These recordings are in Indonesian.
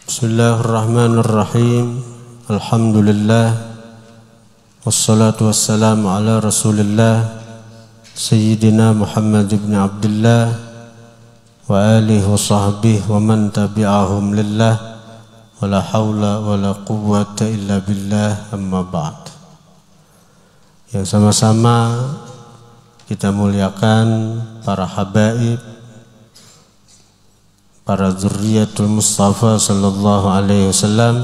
Bismillahirrahmanirrahim. Alhamdulillah. Wassalatu wassalamu ala Rasulillah Sayyidina Muhammad ibn Abdullah wa alihi wa sahbihi wa man tabi'ahum lillah wa la hawla wa la quwwata illa billah, amma ba'd. Yang sama-sama kita muliakan para habaib, para zurriyatul Mustafa sallallahu alaihi wasallam,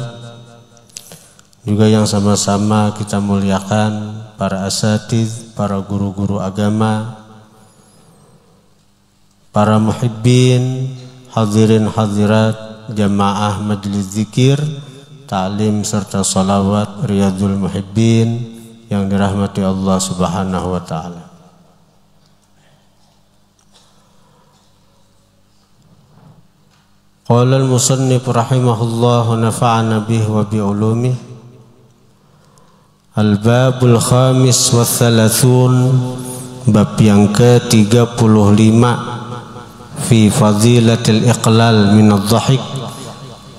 juga yang sama-sama kita muliakan para asatiz, para guru-guru agama, para muhibbin, hadirin hadirat jamaah majlis zikir, ta'lim serta salawat riyadul muhibbin yang dirahmati Allah subhanahu wa ta'ala. Qala al-musannif rahimahullah wa nafa'ana bihi wa bi'ulumih. Al-babul khamis wa thalathun, bab yang ke-35, fi fadilatil iqlal min adh-dhahik,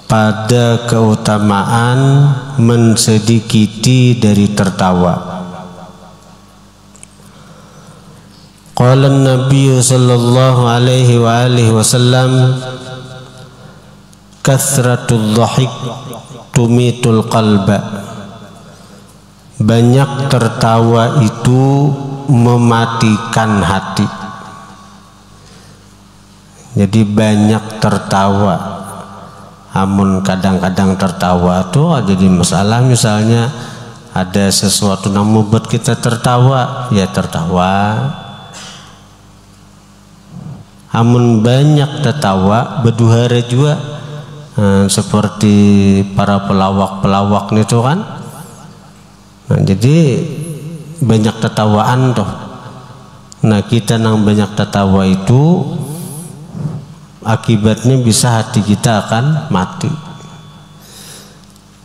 pada keutamaan mensedikiti dari tertawa. Qala an-nabiy sallallahu alaihi wa alihi wasallam, kathratul dhahik tumitul qalba. Banyak tertawa itu mematikan hati. Jadi banyak tertawa, amun kadang-kadang tertawa tuh jadi masalah. Misalnya ada sesuatu yang membuat kita tertawa, ya tertawa. Amun banyak tertawa berduhara juga, seperti para pelawak-pelawak itu kan. Nah, jadi banyak tertawaan tuh. Nah, kita nang banyak tertawa itu akibatnya bisa hati kita akan mati.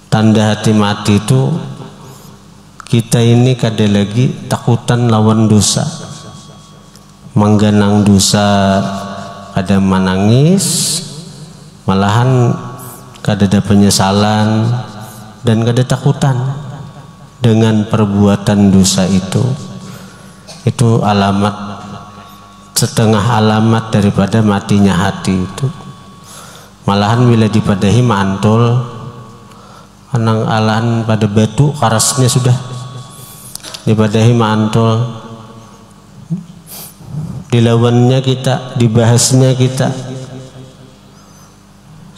Tanda hati mati itu kita ini kada lagi takutan lawan dosa, menggenang dosa, kada menangis, malahan kada ada penyesalan dan kada takutan dengan perbuatan dosa itu. Itu alamat, setengah alamat daripada matinya hati itu. Malahan bila dipadahi mantul, anang alahan pada batu karasnya sudah dipadahi mantul, dilawannya kita, dibahasnya kita,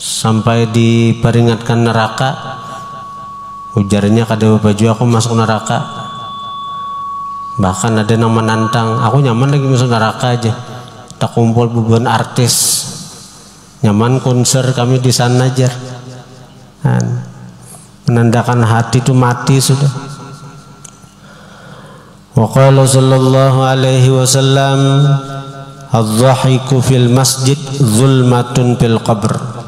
sampai diperingatkan neraka. Ujarnya kada baju aku masuk neraka. Bahkan ada yang menantang, aku nyaman lagi masuk neraka aja, tak kumpul beban artis, nyaman konser kami di sana aja. Menandakan hati itu mati sudah. Wa qala sallallahu alaihi wasallam, adh-dhahiku fil masjid zulmatun fil qabr.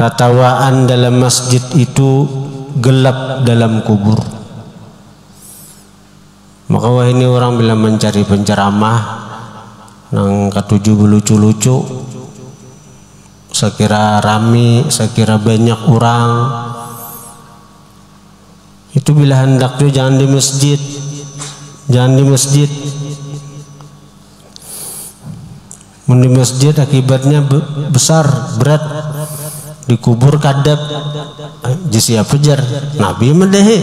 Tatawaan dalam masjid itu gelap dalam kubur. Maka wah ini orang bila mencari penceramah nang katuju lucu-lucu, sekira rami, sekira banyak orang, itu bila hendak tuh jangan di masjid, jangan di masjid. Di masjid akibatnya besar, berat. Dikubur kadap jisi apa jar Nabi medahi,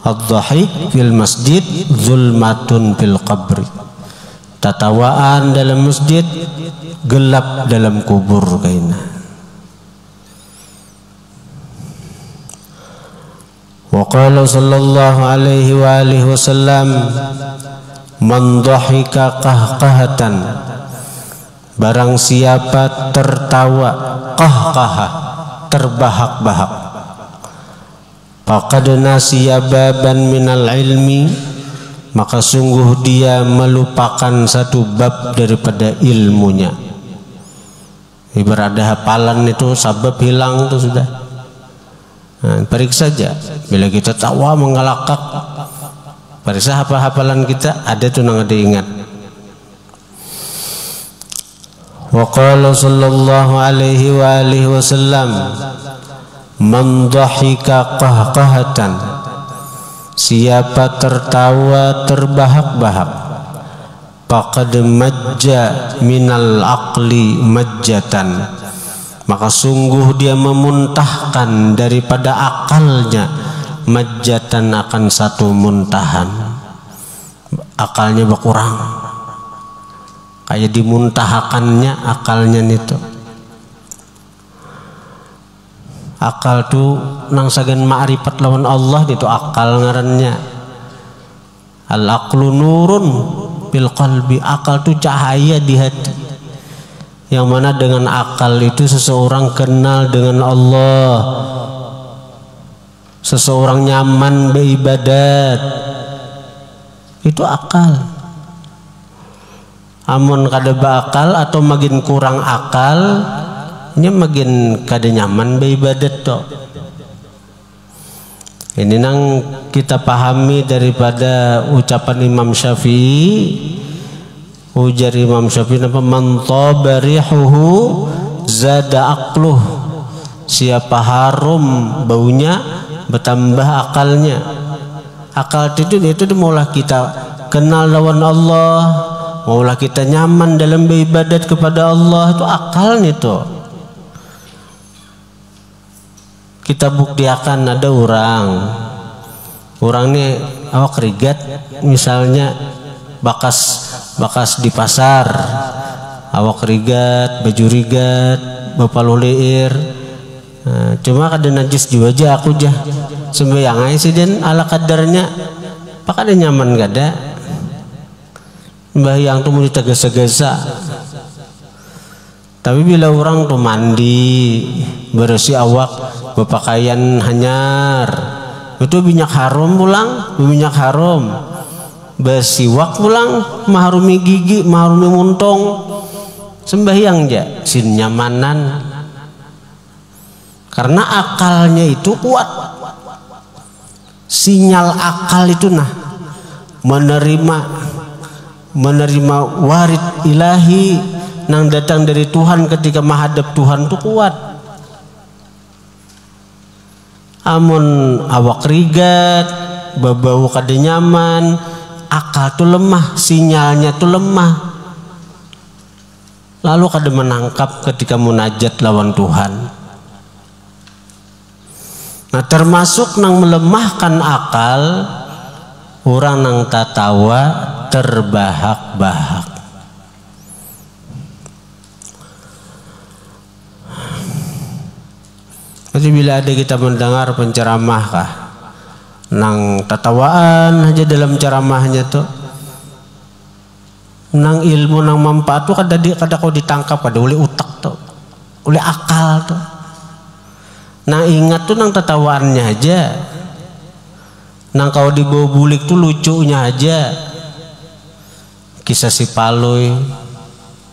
adh-dhahik fil masjid zulmatun fil qabri. Tatawaan dalam masjid gelap dalam kubur kaina. Wa qala sallallahu alaihi wa alihi wasallam, man dhahika qahqahatan, barang siapa tertawa qahqahah, terbahak-bahak, faqad nasiya baban minal ilmi, maka sungguh dia melupakan satu bab daripada ilmunya. Ibarat ada hafalan itu sabab hilang itu sudah. Nah, periksa saja bila kita tawa mengalakak, periksa hafalan kita ada tuh nang ada ingat. Wa qala sallallahu alaihi wa alihi wasallam, man dhahika qahqahatan, siapa tertawa terbahak-bahak, faqad majja minal aqli majjatan, maka sungguh dia memuntahkan daripada akalnya majjatan, akan satu muntahan. Akalnya berkurang, kayak dimuntahakannya akalnya itu. Akal tu nang sagan ma'rifat lawan Allah itu akal ngarannya. Al aqlu nurun bil qalbi, akal tu cahaya di hati, yang mana dengan akal itu seseorang kenal dengan Allah, seseorang nyaman beribadat, itu akal. Amun kada bakal atau makin kurang akal, ini makin kada nyaman beribadat toh. Ini nang kita pahami daripada ucapan Imam Syafi'i. Ujar Imam Syafi'i apa? Man taba rihuhu zada aqluh, siapa harum baunya bertambah akalnya. Akal itu maulah kita kenal lawan Allah, maulah kita nyaman dalam beribadat kepada Allah, itu akalnya tuh. Kita buktikan ada orang nih awak rigat, misalnya bakas di pasar, awak rigat, baju rigat, bapalu leir, cuma kada najis juga aja aku jah sembayang aja sih dan ala kadarnya, pak ada nyaman kada sembayang tuh mau ditagasa-gasa. Tapi bila orang tuh mandi bersih awak berpakaian hanyar, itu minyak harum pulang, minyak harum bersiwak pulang, maharumi gigi, maharumi muntong, sembahyang aja sin nyamanan, karena akalnya itu kuat. Sinyal akal itu menerima warid ilahi nang datang dari Tuhan ketika menghadap Tuhan itu kuat. Amun awak rigat, babau kada nyaman, akal tuh lemah, sinyalnya tuh lemah, lalu kada menangkap ketika munajat lawan Tuhan. Nah, termasuk nang melemahkan akal orang nang tatawa terbahak-bahak. Jadi bila ada kita mendengar penceramah kah nang tatawaan aja dalam ceramahnya tuh, nang ilmu nang manfaat tuh kada kau ditangkap, kada oleh utak tuh, oleh akal tuh. Nang ingat tuh nang tatawaannya aja, nang kau dibawa bulik tuh lucunya aja. Kisah si Paloy,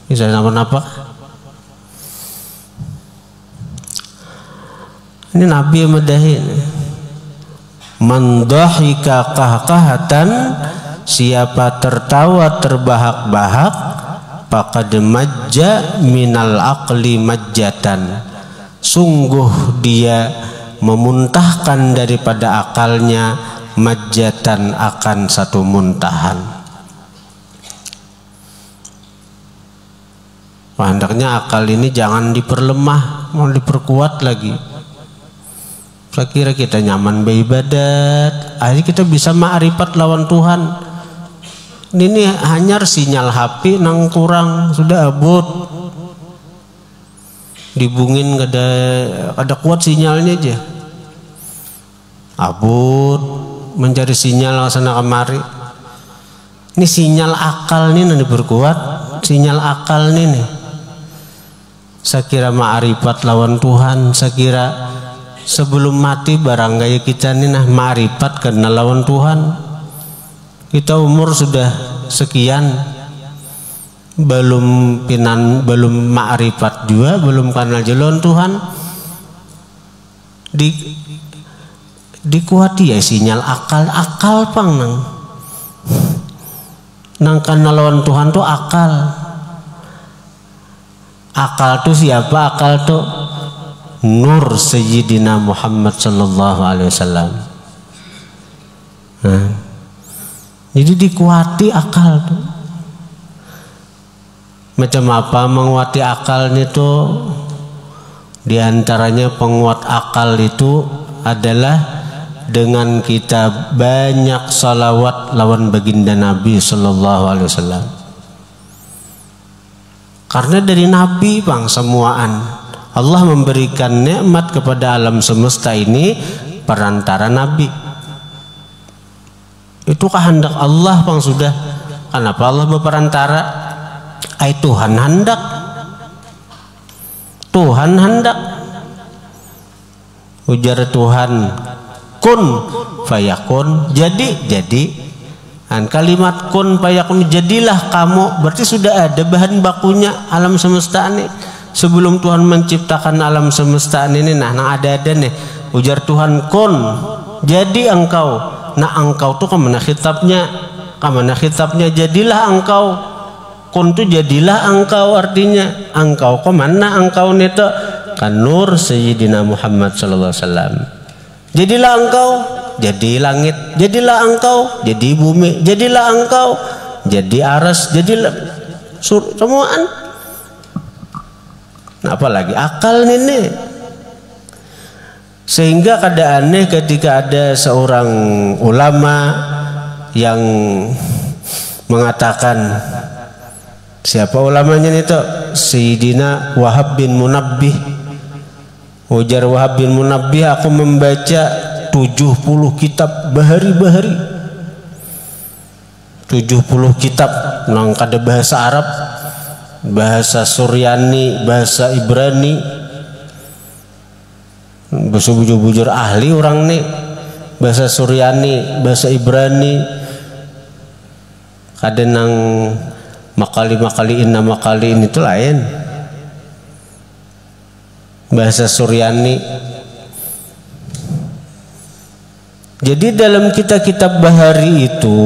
kisah apa-apa. Ini Nabi madahin, man dhahika qahqahatan, siapa tertawa terbahak-bahak, faqad majja minal aqli majjatan, sungguh dia memuntahkan daripada akalnya majjatan, akan satu muntahan. Hendaknya akal ini jangan diperlemah, mau diperkuat lagi. Saya kira kita nyaman beribadat, akhirnya kita bisa ma'rifat lawan Tuhan. Ini hanya sinyal HP nang kurang, sudah abot. Dibungin kada kuat sinyalnya aja. Abot mencari sinyal sana kemari. Ini sinyal akal nih nanti berkuat, sinyal akal nih. Saya kira ma'rifat lawan Tuhan, saya kira sebelum mati barang gaya kita ini ma'rifat karena lawan Tuhan. Kita umur sudah sekian, belum ma'rifat juga, belum kenal jalan Tuhan. Dikuati ya sinyal akal pang nang kenal lawan Tuhan tuh akal. Akal tuh siapa? Akal tuh nur Sayyidina Muhammad sallallahu alaihi wasallam. Nah, jadi dikuati akal tuh. Macam apa menguati akal itu? Di antaranya penguat akal itu adalah dengan kita banyak salawat lawan baginda Nabi sallallahu alaihi wasallam. Karena dari Nabi bang semuaan Allah memberikan nikmat kepada alam semesta ini perantara Nabi. Itu kehendak Allah bang sudah. Kenapa Allah berperantara? Ai Tuhan hendak. Tuhan hendak. Ujar Tuhan, kun fayakun, jadi. Dan kalimat kun fayakun, jadilah kamu, berarti sudah ada bahan bakunya alam semesta ini. Sebelum Tuhan menciptakan alam semesta ini, nah ada nih. Ujar Tuhan, kun, jadi engkau. Nah engkau tuh kemana khitabnya? Kemana khitabnya? Jadilah engkau. Kun tuh jadilah engkau, artinya engkau kemana engkau nito? Kan nur Sayyidina Muhammad sallallahu alaihi wasallam. Jadilah engkau jadi langit, jadilah engkau jadi bumi, jadilah engkau jadi aras, jadilah semuaan. Nah, apalagi akal ini. Sehingga keadaannya ketika ada seorang ulama yang mengatakan, siapa ulamanya itu? Sayyidina Wahab bin Munabbih. Ujar Wahab bin Munabbih, aku membaca 70 kitab bahari-bahari. 70 kitab nang kada bahasa Arab, bahasa Suryani, bahasa Ibrani. Bujur-bujur ahli orang nih. Bahasa Suryani, bahasa Ibrani. Kada nang makali ini itu lain. Bahasa Suryani. Jadi dalam kitab-kitab bahari itu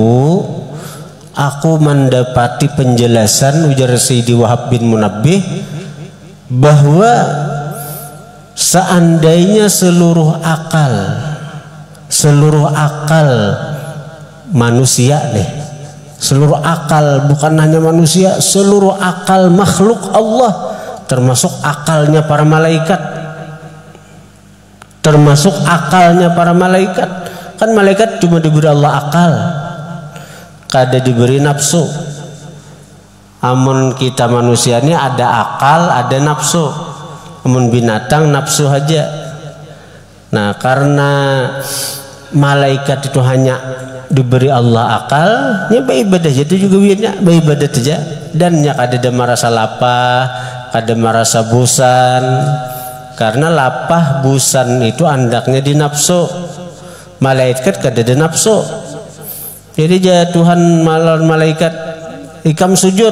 aku mendapati penjelasan ujar Sayyidi Wahab bin Munabbih bahwa seandainya seluruh akal manusia nih, seluruh akal bukan hanya manusia, seluruh akal makhluk Allah, termasuk akalnya para malaikat, termasuk akalnya para malaikat. Kan malaikat cuma diberi Allah akal, kada diberi nafsu. Amun kita manusia ini ada akal, ada nafsu. Amun binatang nafsu aja. Nah, karena malaikat itu hanya diberi Allah akal, ya beribadah itu juga biarnya beribadah saja, dan ya kada merasa lapah, kada merasa bosan. Karena lapah bosan itu andaknya di nafsu. Malaikat kada ada nafsu. Jadi Tuhan malam malaikat ikam sujud,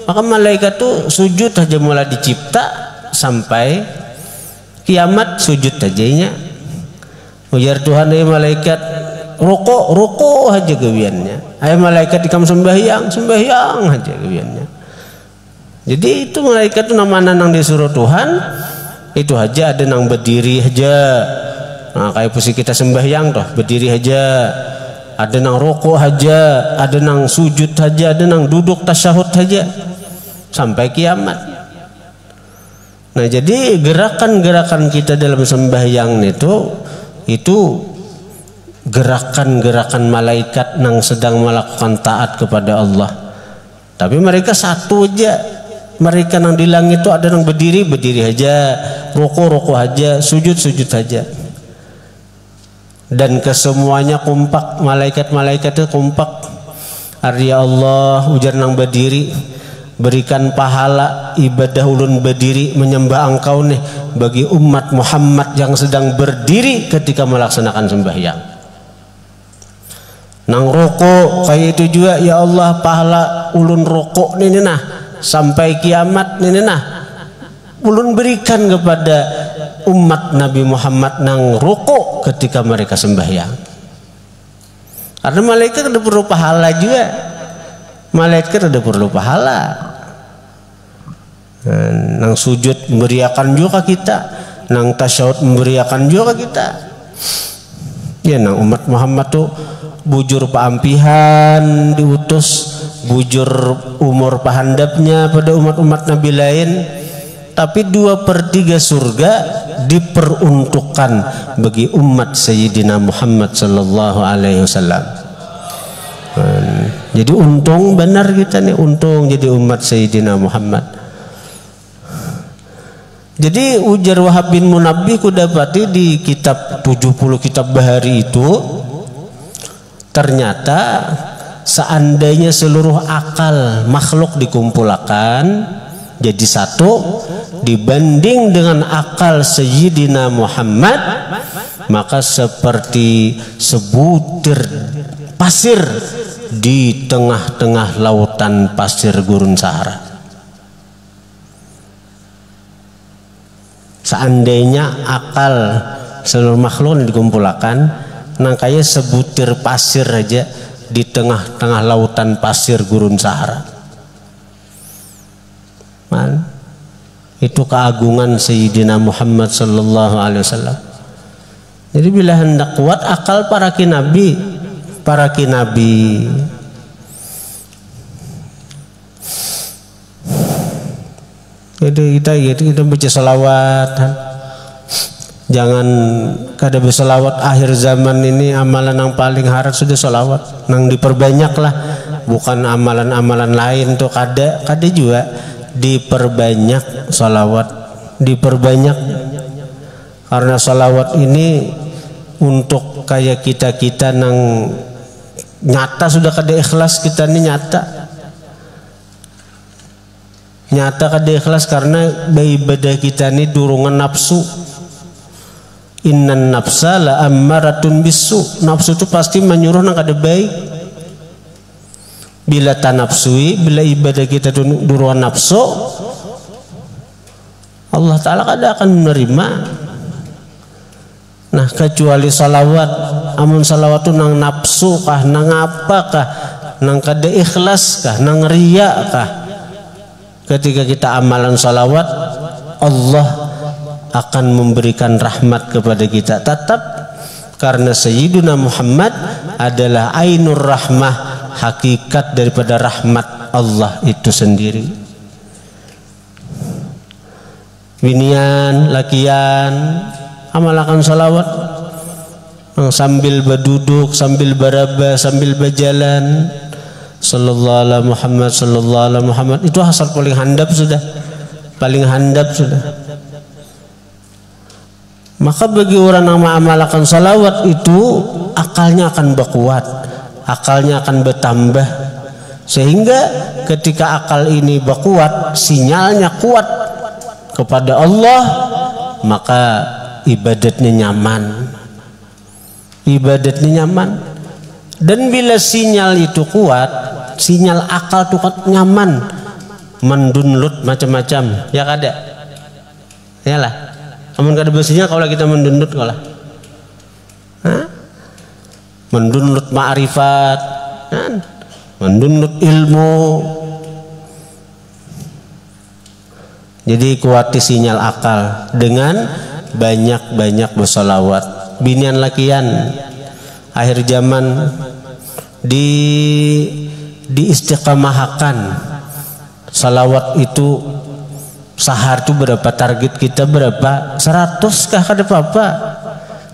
maka malaikat tuh sujud aja mulai dicipta sampai kiamat sujud ajanya. Ujar Tuhan, ay malaikat rukuk aja gawiannya. Ay malaikat ikam sembahyang aja gawiannya. Jadi itu malaikat tuh nama nang disuruh Tuhan itu aja, ada nang berdiri aja. Nah, kayak posisi kita sembahyang toh berdiri aja, ada nang rokok aja, ada nang sujud aja, ada nang duduk tasyahud aja sampai kiamat. Nah, jadi gerakan-gerakan kita dalam sembahyang itu gerakan-gerakan malaikat nang sedang melakukan taat kepada Allah. Tapi mereka satu aja, mereka nang di langit itu ada nang berdiri aja, rokok aja, sujud aja. Dan kesemuanya kompak, malaikat itu kompak. Arya Allah ujar nang berdiri, berikan pahala ibadah ulun berdiri menyembah engkau nih bagi umat Muhammad yang sedang berdiri ketika melaksanakan sembahyang. Nang rokok kayak itu juga, ya Allah pahala ulun rokok nih nah sampai kiamat nih nah ulun berikan kepada umat Nabi Muhammad nang rukuk ketika mereka sembahyang. Karena malaikat ada perlu pahala juga. Malaikat ada perlu pahala. Nang sujud memberiakan juga kita, nang tasyahud memberiakan juga kita. Ya, nang umat Muhammad tuh bujur paampihan diutus, bujur umur pahandapnya pada umat-umat Nabi lain, tapi 2/3 surga diperuntukkan bagi umat Sayyidina Muhammad sallallahu alaihi wasallam. Jadi untung benar kita nih, untung jadi umat Sayyidina Muhammad. Jadi ujar Wahab bin Munabbih ku dapati di kitab 70 kitab bahari itu, ternyata seandainya seluruh akal makhluk dikumpulkan jadi satu dibanding dengan akal Sayyidina Muhammad, maka seperti sebutir pasir di tengah-tengah lautan pasir gurun Sahara. Seandainya akal seluruh makhluk dikumpulkan, nang kayak sebutir pasir aja di tengah-tengah lautan pasir gurun Sahara. Man, itu keagungan Sayyidina Muhammad sallallahu alaihi wasallam. Jadi bila hendak kuat akal para kinabi, jadi kita baca salawat. Jangan kada bersalawat akhir zaman ini, amalan yang paling harus sudah salawat. Nang diperbanyak lah, bukan amalan-amalan lain tuh kada juga, diperbanyak salawat, diperbanyak. Karena salawat ini untuk kayak kita nang nyata sudah kada ikhlas, kita ini nyata kada ikhlas karena ibadah kita ini durungan nafsu. Innan nafsa la ammaratun bisu, nafsu itu pasti menyuruh nang kada baik. Bila tanafsui, bila ibadah kita durungan nafsu, Allah Ta'ala kada akan menerima. Nah, kecuali salawat, amun salawat itu nang nafsu kah, nang apa kah, nang kada ikhlas kah, nang riya kah, ketika kita amalan salawat, Allah akan memberikan rahmat kepada kita tetap, karena Sayyiduna Muhammad adalah ainur rahmah, hakikat daripada rahmat Allah itu sendiri. Binian, lakian, amalkan salawat sambil berduduk, sambil beraba, sambil berjalan. Sallallahu alaihi Muhammad, sallallahu alaihi Muhammad, itu hasal paling handap sudah, paling handap sudah. Maka bagi orang yang mengamalkan salawat itu akalnya akan berkuat, akalnya akan bertambah, sehingga ketika akal ini berkuat, sinyalnya kuat kepada Allah, maka ibadatnya nyaman, ibadatnya nyaman. Dan bila sinyal itu kuat, sinyal akal itu kuat, nyaman, mendunlut macam-macam, ya kada, ya lah. Amun kada bersinyal kalau kita mendunlut kalau, mendunlut ma'rifat, mendunlut ilmu. Jadi kuati sinyal akal dengan banyak-banyak bersolawat. Binian lakian akhir zaman di istiqamahakan salawat itu. Sahar itu berapa target kita, berapa 100 kah kada apa-apa,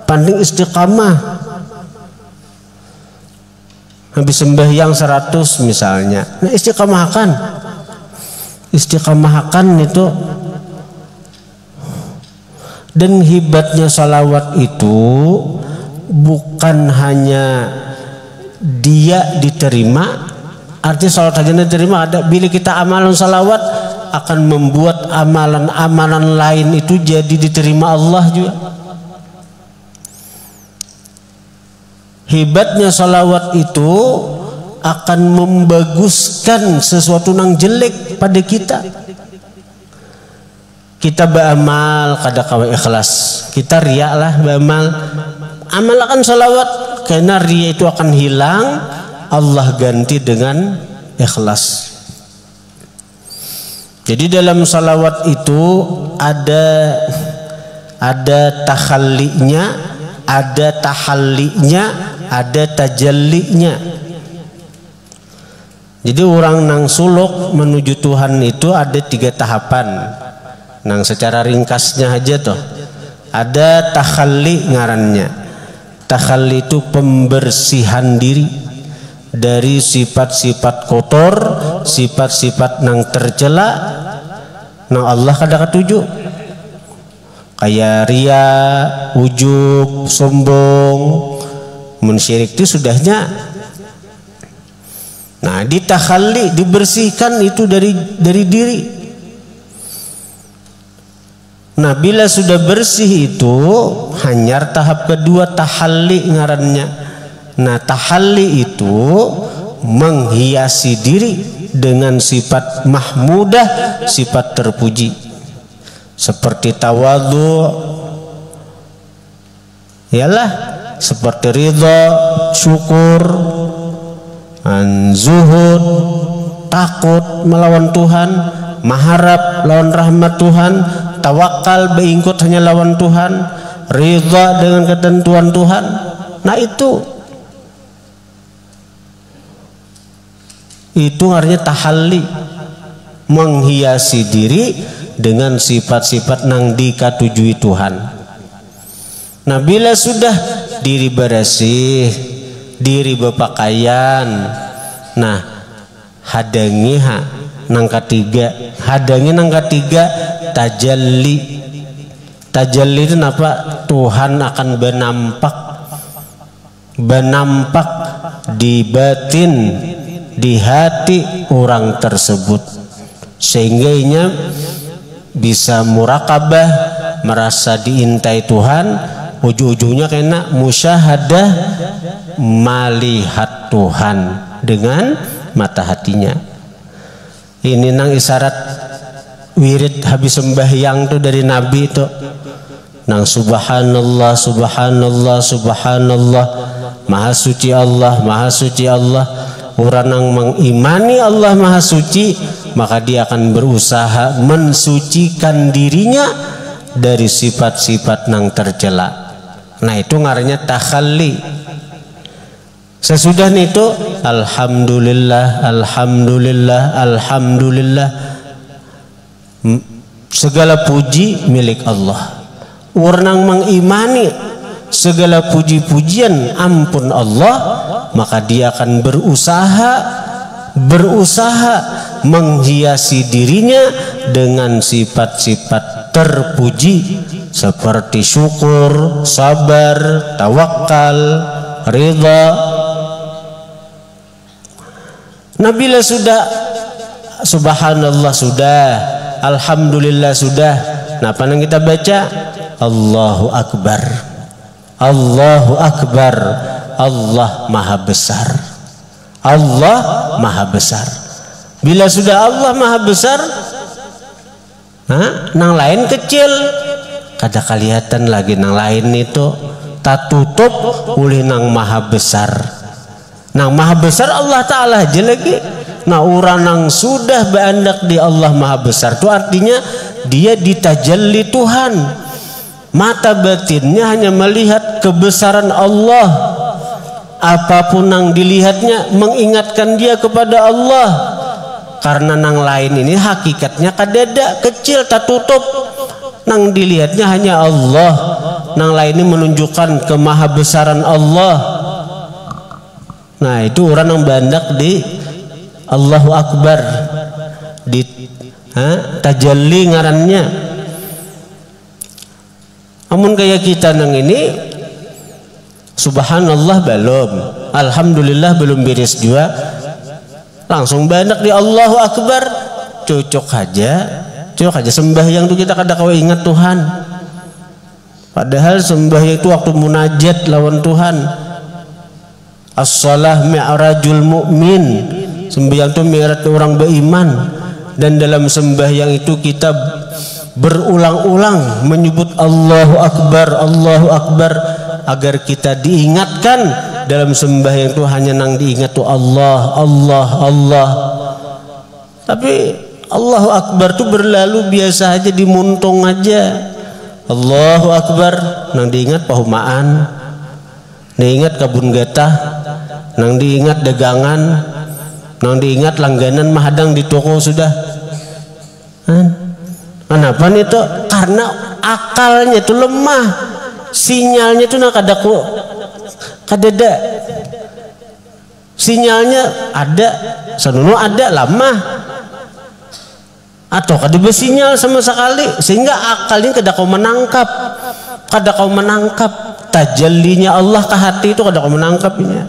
panding istiqamah. Habis sembahyang 100 misalnya, nah istiqamahakan itu. Dan hebatnya salawat itu bukan hanya dia diterima, artinya salawat aja diterima, ada bila kita amalan salawat akan membuat amalan-amalan lain itu jadi diterima Allah juga. Hebatnya salawat itu akan membaguskan sesuatu yang jelek pada kita. Kita beramal kada kawa ikhlas, kita riak lah beramal, amalkan salawat, karena riak itu akan hilang, Allah ganti dengan ikhlas. Jadi dalam salawat itu ada takhallinya, ada tahallinya, ada tajallinya. Jadi orang nang suluk menuju Tuhan itu ada 3 tahapan. Nang secara ringkasnya aja toh. Ada takhalli ngarannya. Takhalli itu pembersihan diri dari sifat-sifat kotor, sifat-sifat nang tercela, nang Allah kada katuju. Kayak ria, ujub, sombong, munsyirik itu sudahnya. Nah, ditakhalli, dibersihkan itu dari diri. Nah, bila sudah bersih itu hanyar tahap kedua, tahalli ngarannya. Nah, tahalli itu menghiasi diri dengan sifat mahmudah, sifat terpuji, seperti tawadhu, yalah, seperti ridha, syukur, zuhud, takut melawan Tuhan, maharap lawan rahmat Tuhan, tawakal beingkut hanya lawan Tuhan, ridha dengan ketentuan Tuhan. Nah, itu artinya tahalli, menghiasi diri dengan sifat-sifat nang dikatujui Tuhan. Nah, bila sudah diri bersih, diri berpakaian, nah hadangi nang ketiga tajalli. Tajalli itu apa? Tuhan akan benampak di batin, di hati orang tersebut, sehingga inya bisa murakabah, merasa diintai Tuhan, ujung-ujungnya kena musyahadah, melihat Tuhan dengan mata hatinya. Ini nang isyarat wirid habis sembahyang tuh dari Nabi itu, nang subhanallah, subhanallah, subhanallah, maha suci Allah, maha suci Allah. Orang yang mengimani Allah maha suci, maka dia akan berusaha mensucikan dirinya dari sifat-sifat nang tercela. Nah, itu ngarannya takhalli. Sesudah itu alhamdulillah, alhamdulillah, alhamdulillah, segala puji milik Allah. Orang yang mengimani segala puji-pujian ampun Allah, maka dia akan berusaha menghiasi dirinya dengan sifat-sifat terpuji seperti syukur, sabar, tawakal, ridha. Nah, bila sudah subhanallah sudah, alhamdulillah sudah, nah apa yang kita baca? Allahu Akbar, Allahu Akbar, Allah maha besar, Allah maha besar. Bila sudah Allah maha besar, nah, nang lain kecil, kada kelihatan lagi. Nang lain itu tak tutup oleh nang maha besar. Nang maha besar Allah Ta'ala aja lagi. Nah, orang nang sudah berandak di Allah maha besar itu artinya dia ditajalli Tuhan. Mata batinnya hanya melihat kebesaran Allah. Apapun yang dilihatnya mengingatkan dia kepada Allah. Karena nang lain ini hakikatnya kadada, kecil, tak tutup. Nang dilihatnya hanya Allah. Nang lain ini menunjukkan kemahabesaran Allah. Nah, itu orang yang berandak di Allahu Akbar, di tajalli ngarannya. Amun kayak kita nang ini subhanallah belum, alhamdulillah belum beres juga, langsung banyak di Allahu Akbar, cocok aja sembahyang tuh kita kada kau ingat Tuhan, padahal sembahyang itu waktu munajat lawan Tuhan. As-salah mi'rajul mu'min, sembahyang itu mi'raj orang beriman. Dan dalam sembahyang itu kita berulang-ulang menyebut Allahu Akbar, Allahu Akbar, agar kita diingatkan dalam sembahyang itu hanya nang diingat tuh Allah, Allah, Allah. Tapi Allahu Akbar tuh berlalu biasa aja, dimuntung aja. Allahu Akbar, nang diingat pahumaan, diingat kebun getah, nang diingat dagangan, nang diingat langganan mahadang di toko sudah. Kenapa nih tuh? Karena akalnya tuh lemah, sinyalnya tuh nak kadada. Sinyalnya ada, sanono ada lama, atau kada bersinyal sama sekali, sehingga akalnya kada kau menangkap tajallinya Allah ke hati itu, kada kau menangkapnya.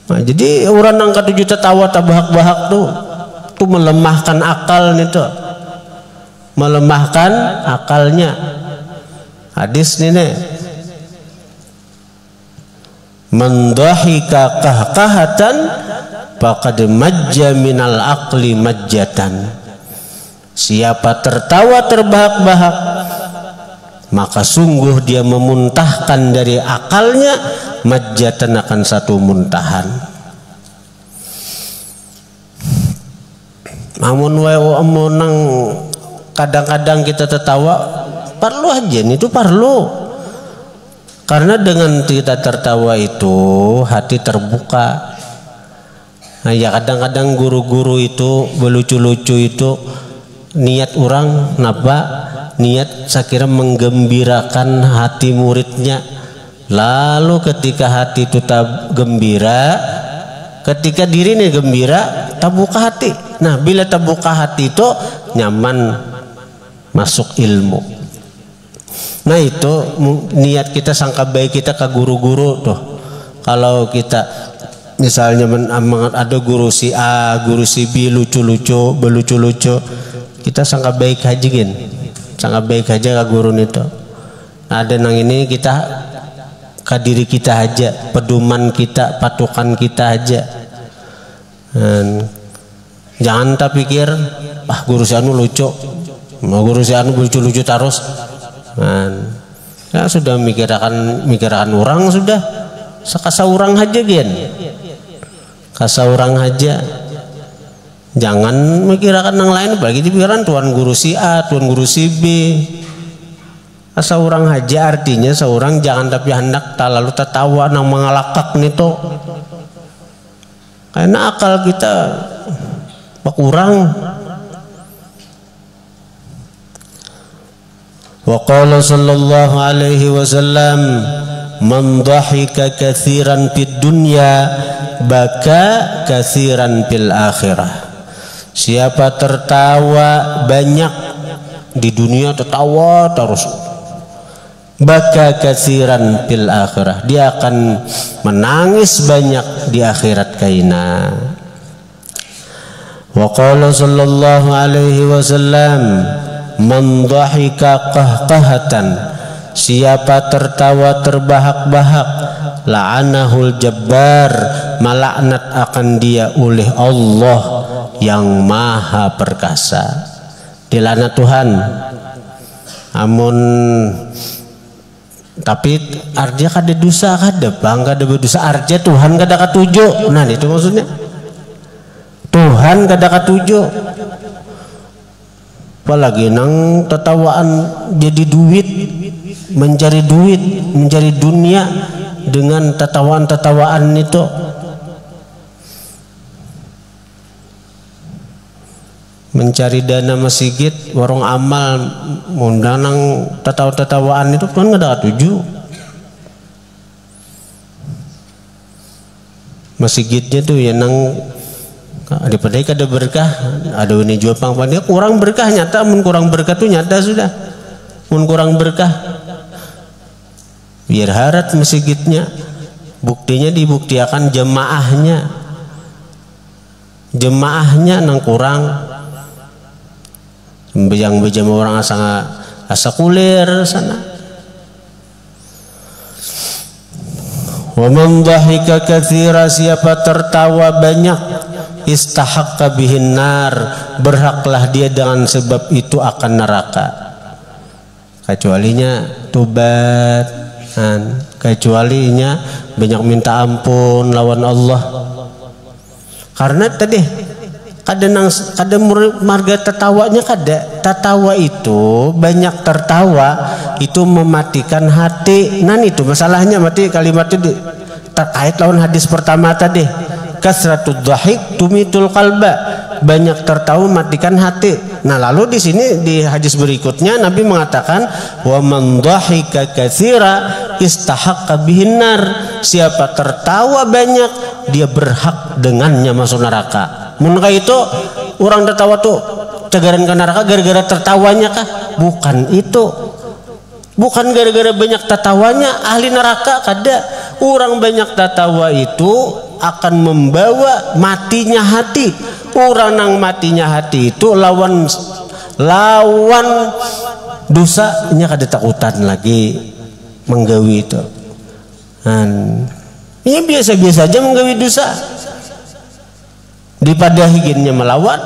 Nah, jadi orang yang katuju tertawa tabahak-bahak tuh melemahkan akal nih tuh, melemahkan akalnya. Hadis ini nih, man dhahika qahqahatan faqad majja minal aqli majjatan. Siapa tertawa terbahak-bahak, maka sungguh dia memuntahkan dari akalnya, majjatan akan satu muntahan. Namun nang kadang-kadang kita tertawa, perlu aja itu perlu, karena dengan kita tertawa itu hati terbuka. Nah ya, kadang-kadang guru-guru itu belucu-lucu itu niat orang napa, niat saya kira menggembirakan hati muridnya. Lalu ketika hati itu tak gembira, ketika diri ini gembira, tak buka hati. Nah bila tak buka hati itu nyaman masuk ilmu. Nah itu niat kita, sangka baik kita ke guru-guru tuh. Kalau kita misalnya ada guru si A, guru si B lucu-lucu, belucu-lucu, kita sangka baik aja gin, sangka baik aja ke guru itu. Ada nang ini kita ke diri kita aja, pedoman kita, patokan kita aja. Jangan tak pikir guru si anu lucu, guru si anu lucu-lucu terus. Ya sudah mikirkan orang, sudah sekasa orang aja gen, kasa orang aja, jangan mikirkan yang lain, bagi pikiran tuan guru si A, tuan guru si B. Kasa orang aja artinya seorang jangan tapi hendak tak lalu tertawa nang mengalakak nito, karena akal kita berkurang. Wa qala sallallahu alaihi wasallam, man dhahika katsiran fid dunya baka katsiran fil akhirah. Siapa tertawa banyak di dunia, tertawa terus, baka katsiran fil akhirah, dia akan menangis banyak di akhirat kaina. Wa qala sallallahu alaihi wasallam, man dhahika qahqahatan, siapa tertawa terbahak-bahak, la'anahul jabbar, malaknat akan dia oleh Allah yang maha perkasa. Dilaknat Tuhan. Amun tapi arja kada dosa, kada bang, kada berdosa, arja Tuhan kada katuju. Nah itu maksudnya, Tuhan kada katuju. Apalagi nang tertawaan jadi duit, mencari dunia dengan tertawaan itu. Mencari dana masjid, warung amal, mundang nang tertawaan itu kan nggak ada tuju. Masjidnya tuh ya nang daripada kada berkah, ada ini jual pangpannya kurang berkah, nyata mun kurang berkah tuh nyata sudah, mun kurang berkah biar harat masjidnya, buktinya dibuktikan jemaahnya nang kurang, bejang-bejang orang asa kulir sana. Wa man dhahika katsira, siapa tertawa banyak, istahaqqa bihin nar, berhaklah dia dengan sebab itu akan neraka. Kecualinya tobat, kecuali nya banyak minta ampun lawan Allah. Karena tadi kada marga tertawanya tertawa itu banyak tertawa itu mematikan hati. Nah itu masalahnya, mati kalimat itu terkait lawan hadis pertama tadi, kasratud dhahik tumitul qalba, banyak tertawa matikan hati. Nah lalu di sini di hadis berikutnya Nabi mengatakan wa man dhahika katsira istahaqqa bihin nar, siapa tertawa banyak dia berhak dengannya masuk neraka. Maka itu orang tertawa tuh tegaran ke neraka gara-gara tertawanya kah? Bukan itu, bukan gara-gara banyak tertawanya ahli neraka. Kada, orang banyak tertawa itu akan membawa matinya hati. Orang nang matinya hati itu lawan dosanya kada takutan lagi menggawi itu. Ini biasa-biasa aja menggawi dosa. Dipadahiginnya melawan,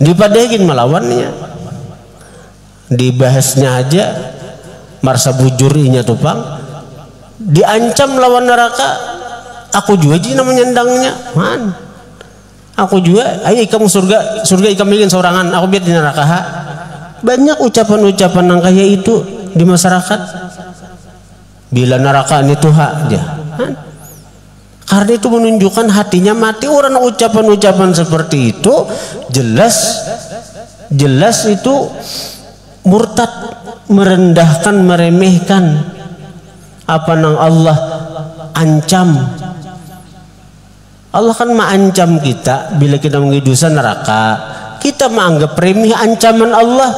melawannya, dibahasnya aja marsa bujurinya tupang, diancam lawan neraka. Aku juga jadi namanya nyendangnya, man. Aku juga, ayo kamu surga ikam bikin sorangan, aku biar di neraka. Banyak ucapan-ucapan yang kayak itu di masyarakat. Bila neraka ini tuh hak dia. Karena itu menunjukkan hatinya mati. Orang ucapan-ucapan seperti itu jelas itu murtad, merendahkan, meremehkan apa nang Allah ancam. Allah kan mengancam kita bila kita mengidusan neraka. Kita menganggap remeh ancaman Allah,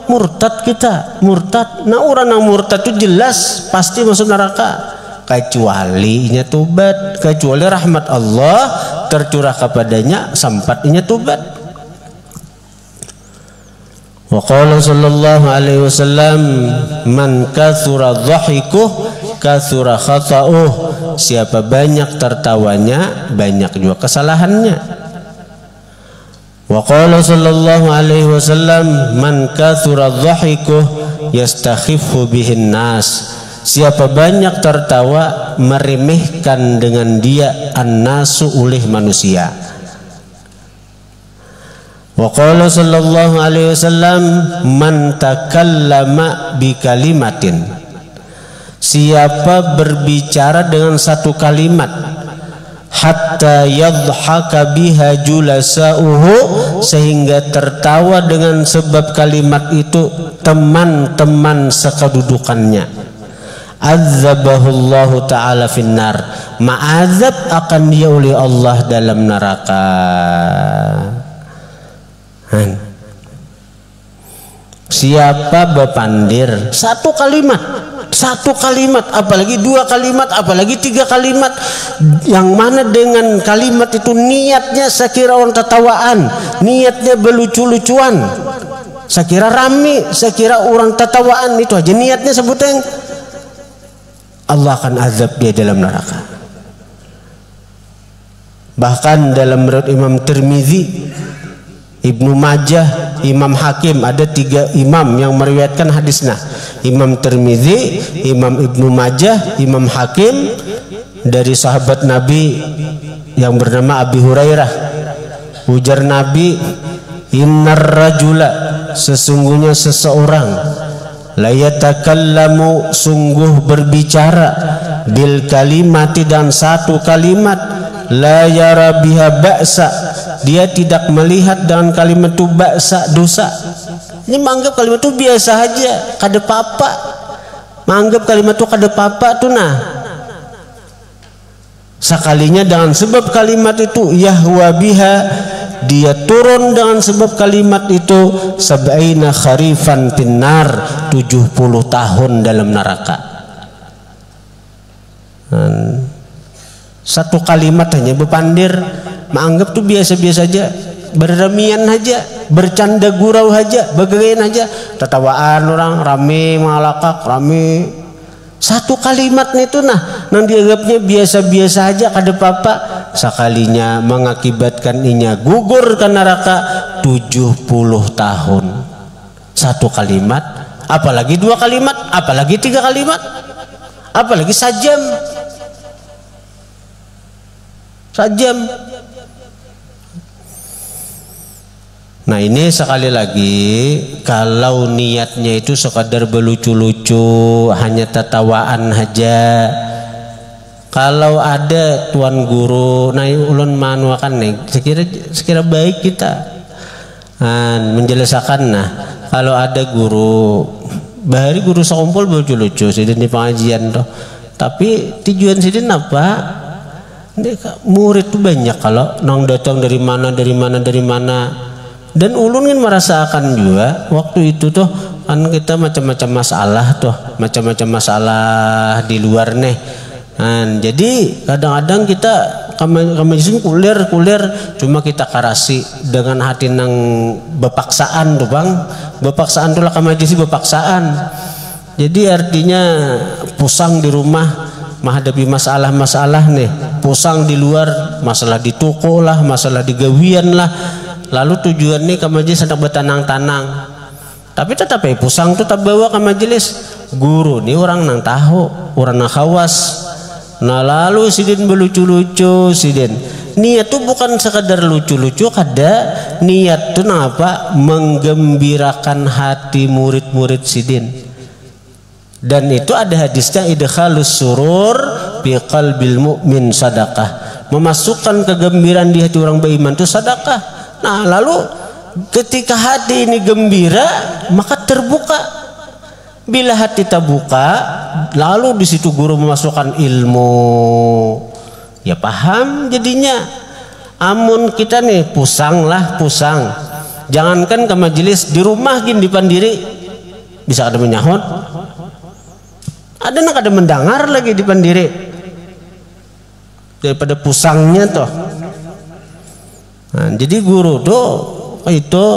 murtad kita, murtad. Nah orang yang murtad itu jelas pasti masuk neraka. Kecuali inya tobat, kecuali rahmat Allah tercurah kepadanya sampai inya tobat. Wa qala sallallahu alaihi wasallam man kathura dhahikuh kathura khata'uh, siapa banyak tertawanya banyak juga kesalahannya. Wa qala sallallahu alaihi wasallam man kathura dhahikuh yastakhiffu bihin nas, siapa banyak tertawa meremehkan dengan dia annasu oleh manusia. Wa qala sallallahu alaihi wasallam man takallama bi kalimatin, siapa berbicara dengan satu kalimat hatta yadhhaka biha julasauhu, sehingga tertawa dengan sebab kalimat itu teman-teman sekedudukannya, azabahullahu ta'ala finnar, ma'azab akan dia oleh Allah dalam neraka. Siapa bepandir satu kalimat, apalagi dua kalimat, apalagi tiga kalimat, yang mana dengan kalimat itu niatnya sekira orang tertawaan, niatnya belucu-lucuan, sekira rame, sekira orang tertawaan, itu aja niatnya sebutnya, Allah akan azab dia dalam neraka. Bahkan dalam riwayat Imam Tirmizi, Ibnu Majah, Imam Hakim, ada tiga imam yang meriwayatkan hadisnya. Imam Tirmizi, Imam Ibnu Majah, Imam Hakim, dari sahabat Nabi yang bernama Abi Hurairah. Ujar Nabi, innar rajula, sesungguhnya seseorang, la yatakallamu, sungguh berbicara, bil kalimati, dan satu kalimat, la yara biha ba'sa, dia tidak melihat dengan kalimat itu ba'sa, dosa. Ini menganggap kalimat itu biasa aja, kada apa-apa, menganggap kalimat itu kada apa-apa tuh. Nah sekalinya dengan sebab kalimat itu yahwa biha, dia turun dengan sebab kalimat itu sab'ina kharifan finnar, 70 tahun dalam neraka. Satu kalimat hanya bepandir, menganggap tuh biasa-biasa aja, berremian aja, bercanda gurau aja, begerain aja, tertawaan orang rame, mengalakak rame. Satu kalimat itu nah nang dianggapnya biasa-biasa aja, kada apa-apa, sekalinya mengakibatkan inya gugur ke neraka 70 tahun. Satu kalimat, apalagi dua kalimat, apalagi tiga kalimat, apalagi sajam. Nah ini sekali lagi, kalau niatnya itu sekadar berlucu-lucu, hanya tertawaan aja. Kalau ada tuan guru, nah ulun manuakan nih, sekira baik kita menjelaskan. Nah kalau ada guru, bahari guru sekumpul berlucu-lucu, sidin di pengajian toh. Tapi tujuan sidin apa? Murid tuh banyak, kalau nong datang dari mana. Dan ulun kan merasakan juga waktu itu tuh kan kita macam-macam masalah di luar nih. Jadi kadang-kadang kita kami kuliah cuma kita karasi dengan hati nang bepaksaan tuh bang. Bepaksaan tuh lah kami bepaksaan. Jadi artinya pusang di rumah menghadapi masalah-masalah nih, pusang di luar masalah di toko lah, masalah di gawian lah. Lalu tujuan nih ke majelis hendak bertanang-tanang, tapi tetap pusang tuh tak bawa ke majelis. Guru nih orang nang tahu, orang nang khawas. Nah lalu sidin berlucu-lucu, sidin niat tuh bukan sekadar lucu-lucu, kada niat tuh nang apa, menggembirakan hati murid-murid sidin. Dan itu ada hadisnya, idkhalus surur fi qalbil mu'min sadaqah, memasukkan kegembiraan di hati orang beriman itu sedekah. Nah lalu ketika hati ini gembira maka terbuka. Bila hati terbuka, lalu di situ guru memasukkan ilmu, ya paham jadinya. Amun kita nih pusang. Jangankan ke majelis, di rumah gini di pandiri bisa ada menyahut, ada mendengar lagi di pandiri daripada pusangnya toh. Nah, jadi guru tuh itu,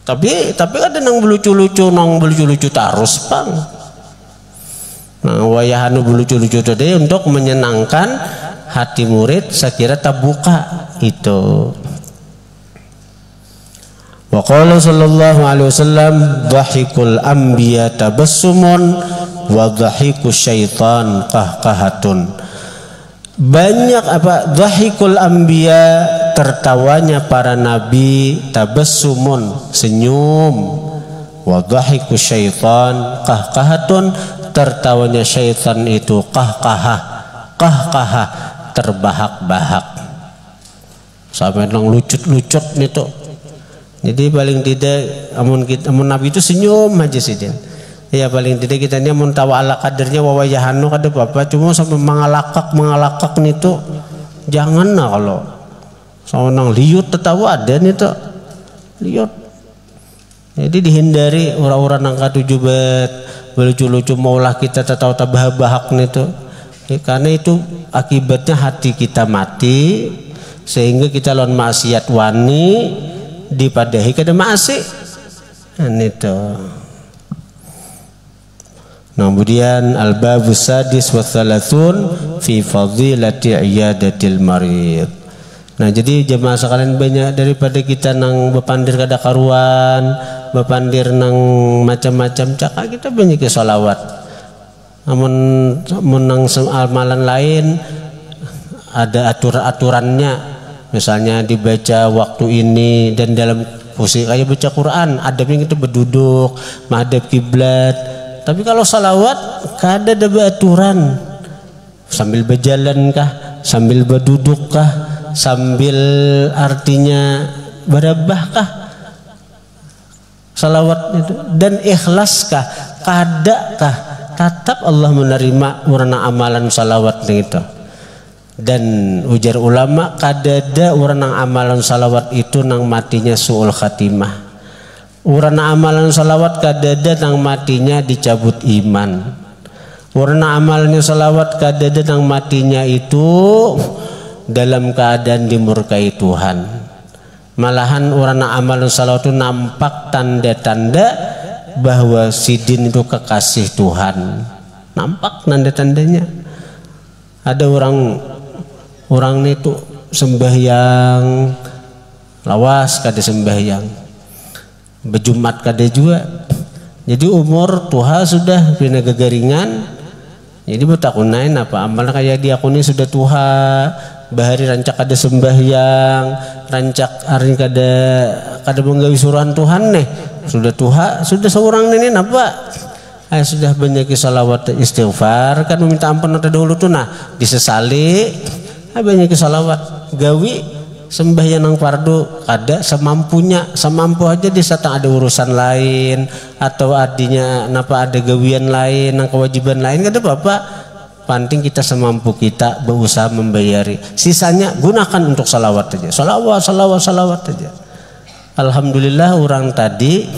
tapi ada nang berlucu-lucu terus bang. Nah wayahanu berlucu-lucu tadi untuk menyenangkan hati murid, saya kira terbuka itu. Wa qala sallallahu alaihi wasallam, dhahikul anbiya tabassumun wa dhahiku syaitan qahqahatun. Banyak apa? Dhahikul anbiya, tertawanya para nabi, tabassumun, senyum, wa dhahiku syaitan qahqahatun, tertawanya syaitan itu qahqahah, terbahak-bahak, sampai nang lucut-lucut itu. Jadi paling tidak amun nabi itu senyum aja sih dia. Ya paling tidak kita ini amun tahu ala kadernya wawayahanu kada apa, cuma sampai mengalakak nih tuh jangan lah. Kalau sama nang liut tertawa ada nih tuh liut. Jadi dihindari orang-orang nang katuju bet lucu-lucu maulah kita tertawa tabah-bahak nih tuh. Karena itu akibatnya hati kita mati, sehingga kita lawan maksiat wani dipadahi kada maasi. Itu. Nah, kemudian al-babus sadis wa thalathun fi fadilati iyadatil marid. Nah, jadi jemaah sekalian, banyak daripada kita nang bepandir kada karuan, bepandir nang macam-macam cakap, kita banyak ke salawat. Namun nang amalan lain ada aturannya, misalnya dibaca waktu ini, dan dalam posisi kayak baca Quran adabnya itu berduduk menghadap kiblat. Tapi kalau salawat kada ada aturan, sambil berjalan kah, sambil berduduk kah, sambil artinya berabah kah salawat itu, dan ikhlas kah, kada kah, tetap Allah menerima warna amalan salawat itu. Dan ujar ulama, kada ada warna amalan salawat itu nang matinya su'ul khatimah. Warna amalan salawat kadada nang matinya dicabut iman. Warna amalnya salawat kadada nang matinya itu dalam keadaan dimurkai Tuhan. Malahan warna amalan salawat itu nampak tanda-tanda bahwa sidin itu kekasih Tuhan. Nampak tanda-tandanya. Ada orang itu sembahyang lawas kada sembahyang, berjumat kada juga, Jadi umur tuha sudah pina gegeringan. Jadi betakunain apa amal kayak diakuni sudah tuha, bahari rancak ada sembahyang, rancak hari kada menggawi suruhan Tuhan nih. Sudah tuha, sudah seorang ini apa? Sudah banyak salawat istighfar kan meminta ampun ada dahulu tuh nah disesali. Banyak salawat gawi sembahyang nang fardu kada semampu aja di saat ada urusan lain atau adinya napa ada gawian lain nang kewajiban lain kada apa-apa, penting kita semampu kita berusaha membayari, sisanya gunakan untuk salawat aja, salawat aja. Alhamdulillah orang tadi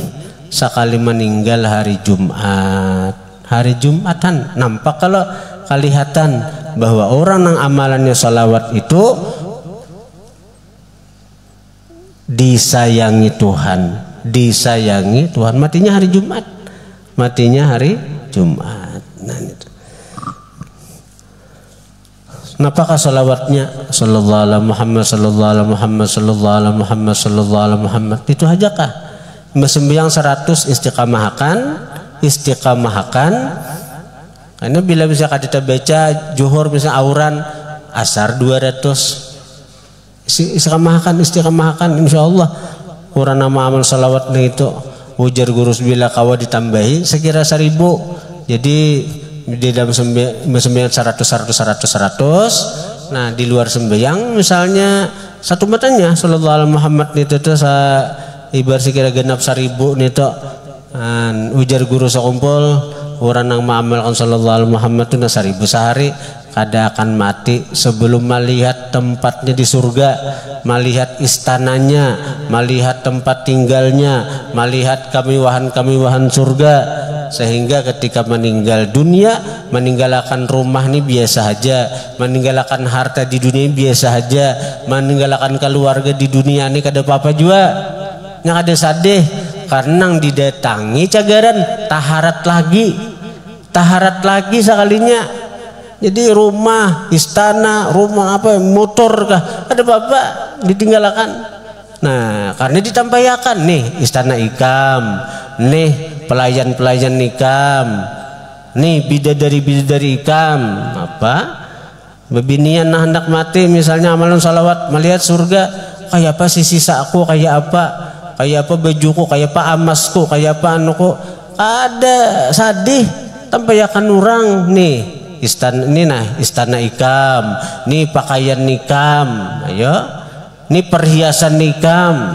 sekali meninggal hari Jumatan nampak kalau kelihatan bahwa orang yang amalannya salawat itu disayangi Tuhan, matinya hari Jumat. Nah itu. Napakah salawatnya sallallahu alaihi Muhammad sallallahu alaihi Muhammad sallallahu alaihi Muhammad sallallahu alaihi Muhammad itu aja kah? Sembahyang 100 istiqamahakan. Karena bila bisa kita baca zuhur misalnya auran, asar 200 istiqamahakan insyaallah orang nama amal salawat itu ujar gurus bila kawa ditambahi sekira 1000. Jadi di dalam sembahyang 100. Nah di luar sembahyang misalnya satu matanya sallallahu alaihi Muhammad itu ibar sekira genap 1000 itu ujar guru sekumpul orang yang mengamalkan sallallahu alaihi Muhammad itu 1000 sehari kada akan mati sebelum melihat tempatnya di surga, melihat istananya, melihat tempat tinggalnya, melihat kamiwahan surga, sehingga ketika meninggal dunia meninggalkan rumah ini biasa aja, meninggalkan harta di dunia ini biasa aja, meninggalkan keluarga di dunia ini kada apa-apa juga, yang ada sadeh karena didatangi cagaran taharat lagi sekalinya. Jadi rumah, istana, rumah apa, motor kah, ada apa ditinggalkan. Nah, karena ditampayakan nih istana ikam, nih pelayan ikam, nih bidadari ikam, apa? Bebinian nah hendak mati misalnya amalan salawat melihat surga, kayak apa sisa aku, kayak apa bajuku, kayak apa amasku, kayak apa anuku, ada sadih tampayakan orang nih. Istana ikam, nih pakaian nikam, ayo, nih perhiasan nikam.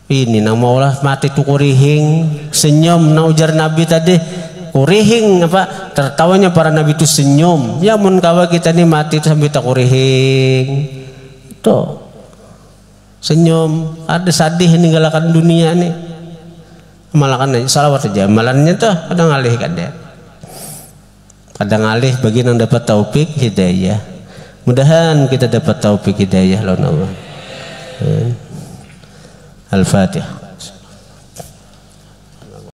Ini nang maulah mati tu kurihing, senyum na ujar Nabi tadi, kurihing apa? Tertawanya para Nabi itu senyum. Ya mun kawa kita nih mati itu sampai tak kurihing, tuh senyum. Ada sadih ninggalkan dunia nih. Malakan aja salawat aja, malannya tuh ada ngalih kada. Kadang alih bagi yang dapat taufik hidayah. Mudahan kita dapat taufik hidayah lawan Allah. Al-Fatihah.